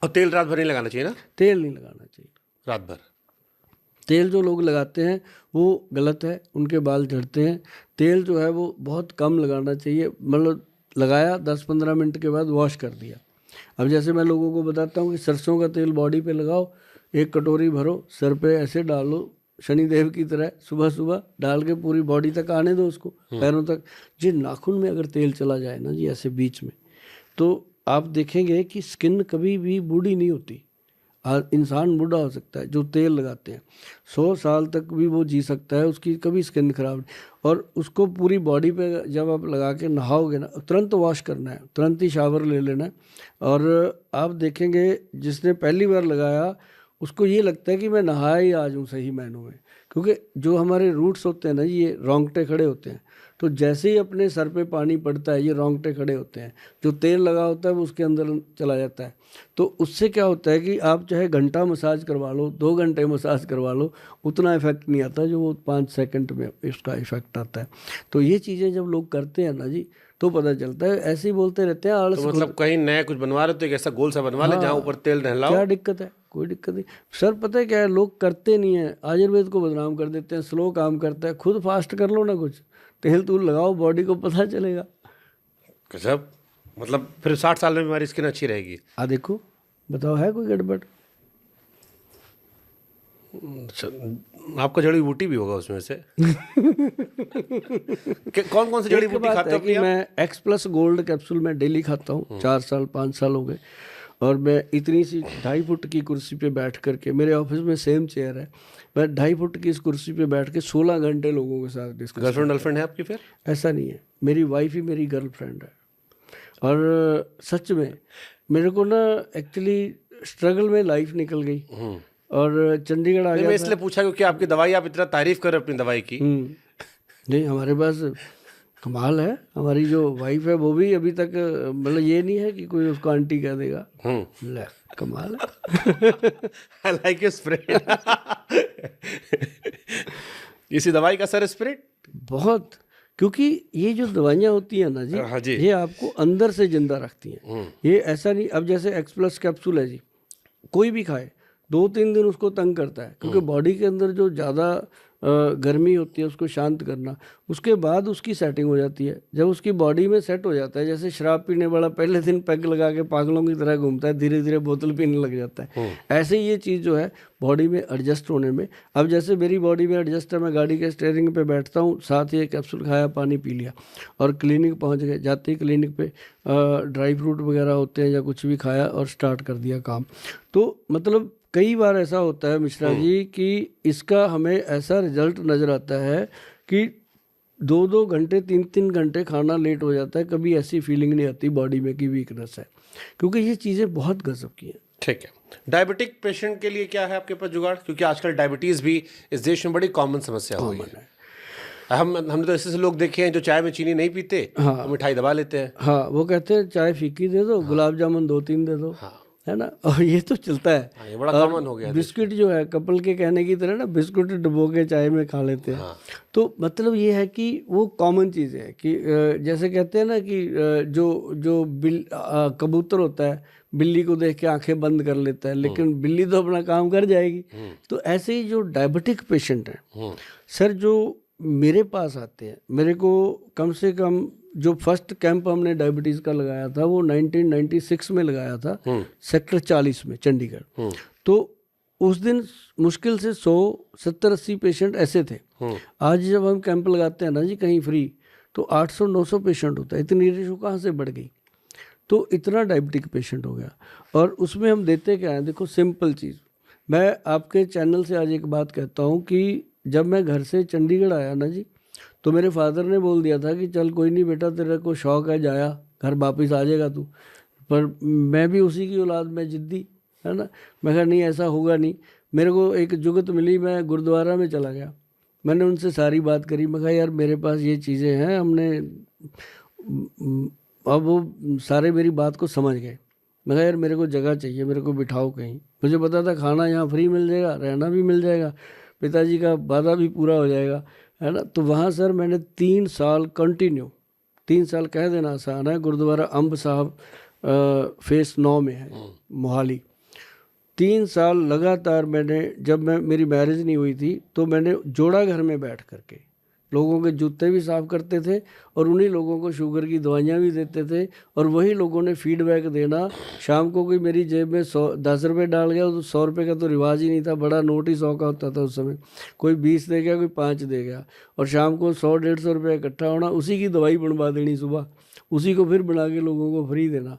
और तेल रात भर नहीं लगाना चाहिए ना? तेल नहीं लगाना चाहिए रात भर। तेल जो लोग लगाते हैं वो गलत है, उनके बाल झड़ते हैं। तेल जो है वो बहुत कम लगाना चाहिए, मतलब लगाया 10-15 मिनट के बाद वॉश कर दिया। अब जैसे मैं लोगों को बताता हूँ कि सरसों का तेल बॉडी पे लगाओ, एक कटोरी भरो, सर पे ऐसे डालो शनिदेव की तरह, सुबह सुबह डाल के पूरी बॉडी तक आने दो उसको, पैरों तक। जी नाखून में अगर तेल चला जाए ना जी ऐसे बीच में, तो आप देखेंगे कि स्किन कभी भी बूढ़ी नहीं होती। इंसान बूढ़ा हो सकता है जो तेल लगाते हैं, 100 साल तक भी वो जी सकता है, उसकी कभी स्किन खराब नहीं। और उसको पूरी बॉडी पे जब आप लगा के नहाओगे ना, तुरंत वॉश करना है, तुरंत ही शावर ले लेना है। और आप देखेंगे जिसने पहली बार लगाया उसको ये लगता है कि मैं नहाया ही आज हूँ सही मायनों में, क्योंकि जो हमारे रूट्स होते हैं ना ये रोंगटे खड़े होते हैं। तो जैसे ही अपने सर पे पानी पड़ता है ये रोंगटे खड़े होते हैं, जो तेल लगा होता है वो उसके अंदर चला जाता है। तो उससे क्या होता है कि आप चाहे घंटा मसाज करवा लो, 2 घंटे मसाज करवा लो, उतना इफेक्ट नहीं आता जो वो 5 सेकंड में इसका इफेक्ट आता है। तो ये चीज़ें जब लोग करते हैं ना जी तो पता चलता है, ऐसे ही बोलते रहते हैं आलस तो मतलब कहीं नया कुछ बनवा रहे हो तो एक ऐसा गोल सा बनवा ले जहाँ ऊपर तेल नहलाओ। क्या दिक्कत है? कोई दिक्कत नहीं सर। पता है क्या है, लोग करते नहीं है, आयुर्वेद को बदनाम कर देते हैं, स्लो काम करता है। खुद फास्ट कर लो ना, कुछ तेल तूल लगाओ, बॉडी को पता चलेगा। गजब। मतलब फिर 60 साल में हमारी स्किन अच्छी रहेगी? देखो बताओ है कोई गड़बड़? अच्छा, आपका जड़ी बूटी भी होगा उसमें से? कौन कौन सी जड़ी बूटी खाते हो कि मैं एक्स प्लस गोल्ड कैप्सूल में डेली खाता हूँ, 4 साल 5 साल हो गए। और मैं इतनी सी 2.5 फुट की कुर्सी पे बैठ करके, मेरे ऑफिस में सेम चेयर है, मैं 2.5 फुट की इस कुर्सी पे बैठ के 16 घंटे लोगों के साथ डिस्कस। गर्लफ्रेंड है आपकी फिर? ऐसा नहीं है, मेरी वाइफ ही मेरी गर्लफ्रेंड है। और सच में मेरे को ना एक्चुअली स्ट्रगल में लाइफ निकल गई और चंडीगढ़ आ गया। मैं इसलिए पूछा क्योंकि आपकी दवाई, आप इतना तारीफ कर रहे हो अपनी दवाई की। नहीं हमारे पास कमाल है, हमारी जो वाइफ है वो भी अभी तक, मतलब ये नहीं है कि कोई उसको आंटी कह देगा। ले कमाल है। I like your spirit. इसी दवाई का सर स्पिरिट बहुत, क्योंकि ये जो दवाइयाँ होती हैं ना जी, हाँ जी। ये आपको अंदर से जिंदा रखती हैं। ये ऐसा नहीं, अब जैसे एक्स प्लस कैप्सूल है जी, कोई भी खाए 2-3 दिन उसको तंग करता है, क्योंकि बॉडी के अंदर जो ज़्यादा गर्मी होती है उसको शांत करना, उसके बाद उसकी सेटिंग हो जाती है। जब उसकी बॉडी में सेट हो जाता है, जैसे शराब पीने वाला पहले दिन पैग लगा के पागलों की तरह घूमता है, धीरे धीरे बोतल पीने लग जाता है, ऐसे ही ये चीज़ जो है बॉडी में एडजस्ट होने में। अब जैसे मेरी बॉडी में एडजस्ट है, मैं गाड़ी के स्टीयरिंग पे बैठता हूँ, साथ ही एक कैप्सूल खाया, पानी पी लिया और क्लिनिक पहुँच गए। जाते ही क्लिनिक पे ड्राई फ्रूट वगैरह होते हैं या कुछ भी खाया और स्टार्ट कर दिया काम। तो मतलब कई बार ऐसा होता है मिश्रा जी कि इसका हमें ऐसा रिजल्ट नज़र आता है कि 2-2 घंटे 3-3 घंटे खाना लेट हो जाता है, कभी ऐसी फीलिंग नहीं आती बॉडी में कि वीकनेस है, क्योंकि ये चीज़ें बहुत गजब की हैं। ठीक है। डायबिटिक पेशेंट के लिए क्या है आपके पास जुगाड़? क्योंकि आजकल डायबिटीज़ भी इस देश में बड़ी कॉमन समस्या हो गई है। हमने तो ऐसे लोग देखे हैं जो चाय में चीनी नहीं पीते, हाँ, मिठाई दबा लेते हैं। हाँ, वो कहते हैं चाय फीकी दे दो, गुलाब जामुन 2-3 दे दो, है ना, और ये तो चलता है। ये बड़ा कॉमन हो गया। बिस्किट जो है कपल के कहने की तरह ना, बिस्कुट डुबो के चाय में खा लेते हैं। तो मतलब ये है कि वो कॉमन चीज़ है कि जैसे कहते हैं ना कि जो जो कबूतर होता है, बिल्ली को देख के आंखें बंद कर लेता है, लेकिन बिल्ली तो अपना काम कर जाएगी। तो ऐसे ही जो डायबिटिक पेशेंट हैं सर, जो मेरे पास आते हैं, मेरे को कम से कम जो फर्स्ट कैंप हमने डायबिटीज़ का लगाया था वो 1996 में लगाया था, सेक्टर 40 में चंडीगढ़। तो उस दिन मुश्किल से 100-70-80 पेशेंट ऐसे थे। आज जब हम कैंप लगाते हैं ना जी कहीं फ्री, तो 800-900 पेशेंट होता है। इतनी रेशो कहाँ से बढ़ गई? तो इतना डायबिटिक पेशेंट हो गया। और उसमें हम देते क्या हैं, देखो सिंपल चीज़, मैं आपके चैनल से आज एक बात कहता हूँ कि जब मैं घर से चंडीगढ़ आया ना जी, तो मेरे फादर ने बोल दिया था कि चल कोई नहीं बेटा, तेरे को शौक है, जाया घर वापस आ जाएगा तू। पर मैं भी उसी की औलाद, मैं जिद्दी, है ना। मैं कहा नहीं ऐसा होगा नहीं। मेरे को एक जुगत मिली, मैं गुरुद्वारा में चला गया, मैंने उनसे सारी बात करी। मैं कहा यार मेरे पास ये चीज़ें हैं, हमने अब वो सारे मेरी बात को समझ गए। मैं कहा यार मेरे को जगह चाहिए, मेरे को बिठाओ कहीं। मुझे पता था खाना यहाँ फ्री मिल जाएगा, रहना भी मिल जाएगा, पिताजी का वादा भी पूरा हो जाएगा, है ना। तो वहाँ सर मैंने 3 साल कंटिन्यू, 3 साल कह देना आसान है, गुरुद्वारा अम्ब साहब फेस 9 में है मोहाली। 3 साल लगातार मैंने, जब मेरी मैरिज नहीं हुई थी तो मैंने जोड़ा घर में बैठ करके लोगों के जूते भी साफ़ करते थे और उन्हीं लोगों को शुगर की दवाइयाँ भी देते थे और वही लोगों ने फीडबैक देना। शाम को कोई मेरी जेब में 10 रुपये डाल गया तो 100 रुपये का तो रिवाज ही नहीं था, बड़ा नोट ही 100 का होता था उस समय। कोई 20 दे गया, कोई 5 दे गया और शाम को 100-150 रुपये इकट्ठा होना, उसी की दवाई बनवा देनी सुबह, उसी को फिर बना के लोगों को फ्री देना।